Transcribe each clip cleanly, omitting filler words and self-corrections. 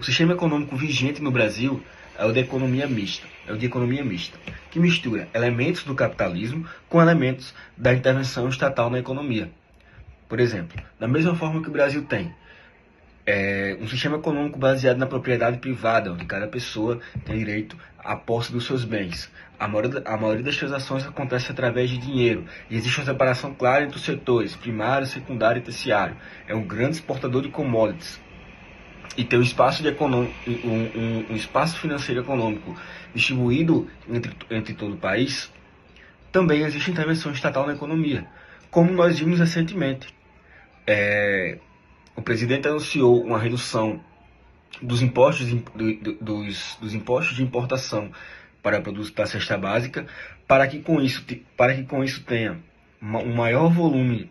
O sistema econômico vigente no Brasil é o de economia mista, que mistura elementos do capitalismo com elementos da intervenção estatal na economia. Por exemplo, da mesma forma que o Brasil tem um sistema econômico baseado na propriedade privada, onde cada pessoa tem direito à posse dos seus bens. A maioria das transações acontece através de dinheiro e existe uma separação clara entre os setores primário, secundário e terciário. É um grande exportador de commodities e tem um espaço, um espaço financeiro econômico distribuído entre todo o país. Também existe intervenção estatal na economia, como nós vimos recentemente. O presidente anunciou uma redução dos impostos, dos impostos de importação para produtos da cesta básica, para que com isso tenha um maior volume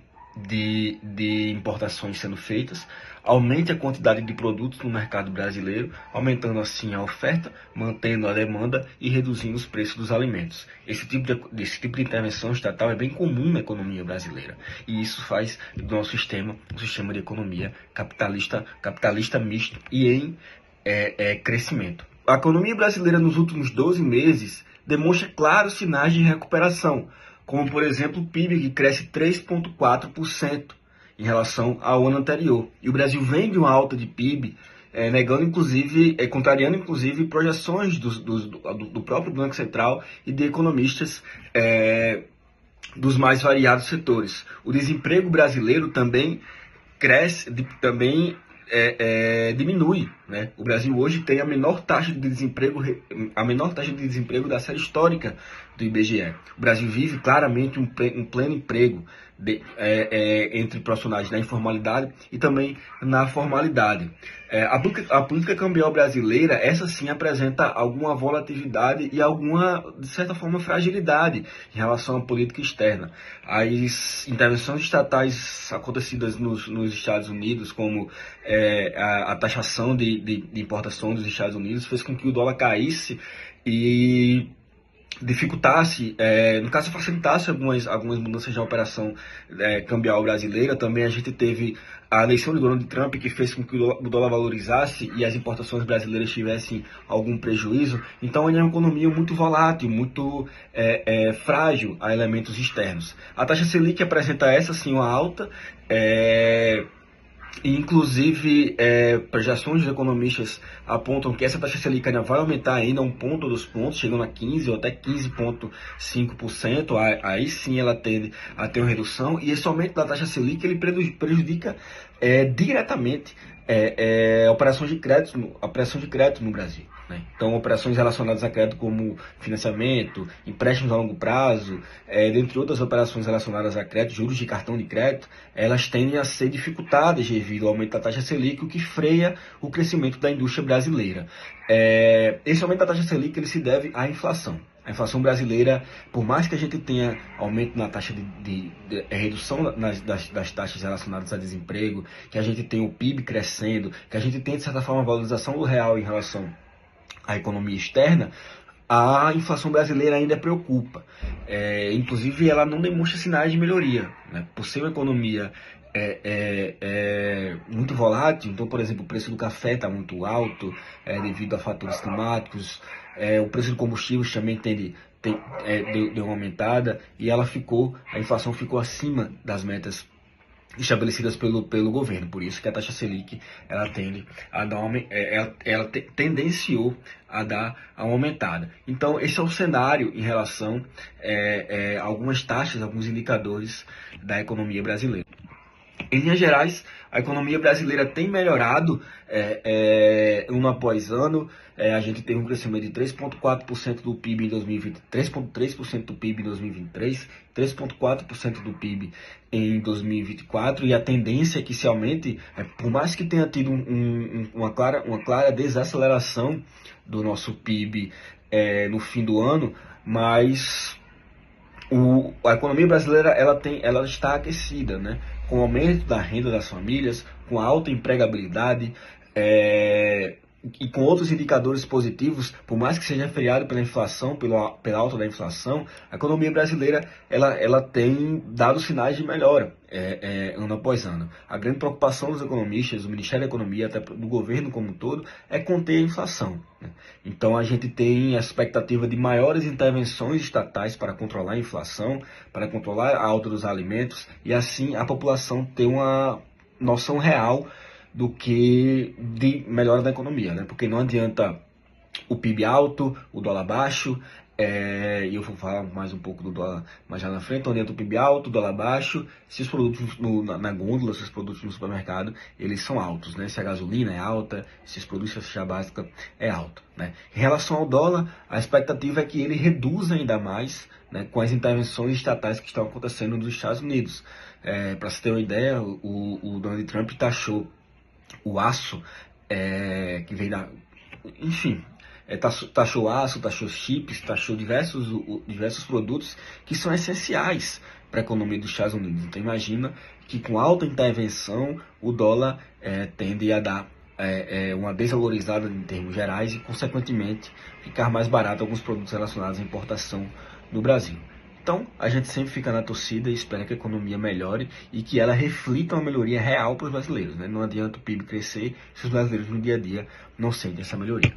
de importações sendo feitas, aumente a quantidade de produtos no mercado brasileiro, aumentando assim a oferta, mantendo a demanda e reduzindo os preços dos alimentos. Esse tipo de intervenção estatal é bem comum na economia brasileira, e isso faz do nosso sistema um sistema de economia capitalista misto e em crescimento. A economia brasileira nos últimos 12 meses demonstra claros sinais de recuperação, como, por exemplo, o PIB, que cresce 3,4% em relação ao ano anterior. E o Brasil vem de uma alta de PIB, contrariando inclusive projeções do próprio Banco Central e de economistas dos mais variados setores. O desemprego brasileiro também diminui, né? O Brasil hoje tem a menor taxa de desemprego da série histórica do IBGE. O Brasil vive claramente um pleno emprego entre profissionais na informalidade e também na formalidade. A política cambial brasileira, essa sim, apresenta alguma volatilidade e alguma, de certa forma, fragilidade em relação à política externa. As intervenções estatais acontecidas nos Estados Unidos, como a taxação de importação dos Estados Unidos, fez com que o dólar caísse e dificultasse, no caso facilitasse algumas mudanças na operação cambial brasileira. Também a gente teve a eleição de Donald Trump, que fez com que o dólar valorizasse e as importações brasileiras tivessem algum prejuízo. Então é uma economia muito volátil, muito frágil a elementos externos. A taxa Selic apresenta essa sim uma alta, e, inclusive, projeções dos economistas apontam que essa taxa Selic ainda vai aumentar ainda 1 ponto ou 2 pontos, chegando a 15% ou até 15,5%. Aí sim ela tende a ter uma redução, e esse aumento da taxa Selic ele prejudica diretamente operações de crédito no Brasil, né? Então, operações relacionadas a crédito como financiamento, empréstimos a longo prazo, dentre outras operações relacionadas a crédito, juros de cartão de crédito, elas tendem a ser dificultadas devido ao aumento da taxa Selic, o que freia o crescimento da indústria brasileira. Esse aumento da taxa Selic ele se deve à inflação. A inflação brasileira, por mais que a gente tenha aumento na taxa de redução das taxas relacionadas a desemprego, que a gente tenha o PIB crescendo, que a gente tenha, de certa forma, a valorização do real em relação à economia externa, a inflação brasileira ainda preocupa. Inclusive, ela não demonstra sinais de melhoria, né? Por ser uma economia muito volátil. Então, por exemplo, o preço do café está muito alto devido a fatores climáticos. O preço do combustível também deu uma aumentada, e a inflação ficou acima das metas estabelecidas pelo governo. Por isso que a taxa Selic tendenciou a dar uma aumentada. Então, esse é o cenário em relação a algumas taxas, alguns indicadores da economia brasileira. Em linhas gerais, a economia brasileira tem melhorado ano após ano. A gente teve um crescimento de 3,4% do PIB em 2020, 3,3% do PIB em 2023, 3,4% do PIB em 2024, e a tendência é que se aumente, por mais que tenha tido uma clara desaceleração do nosso PIB no fim do ano, mas a economia brasileira ela está aquecida, né? Com o aumento da renda das famílias, com a alta empregabilidade, e com outros indicadores positivos, por mais que seja feriado pela inflação, pela alta da inflação, a economia brasileira ela tem dado sinais de melhora ano após ano. A grande preocupação dos economistas, do Ministério da Economia, até do governo como um todo, é conter a inflação, né? Então a gente tem a expectativa de maiores intervenções estatais para controlar a inflação, para controlar a alta dos alimentos e assim a população ter uma noção real do que de melhora da economia, né? Porque não adianta o PIB alto, o dólar baixo, e eu vou falar mais um pouco do dólar mais lá na frente, não adianta o PIB alto, o dólar baixo, se os produtos na gôndola, se os produtos no supermercado, eles são altos, né? Se a gasolina é alta, se os produtos de cesta básica é alto, né? Em relação ao dólar, a expectativa é que ele reduza ainda mais, né, com as intervenções estatais que estão acontecendo nos Estados Unidos. Para se ter uma ideia, o Donald Trump taxou o aço, que vem da... Enfim, taxou aço, taxou chips, taxou diversos produtos que são essenciais para a economia dos Estados Unidos. Então imagina que com alta intervenção o dólar tende a dar uma desvalorizada em termos gerais e, consequentemente, ficar mais barato alguns produtos relacionados à importação no Brasil. Então, a gente sempre fica na torcida e espera que a economia melhore e que ela reflita uma melhoria real para os brasileiros, né? Não adianta o PIB crescer se os brasileiros no dia a dia não sentem essa melhoria.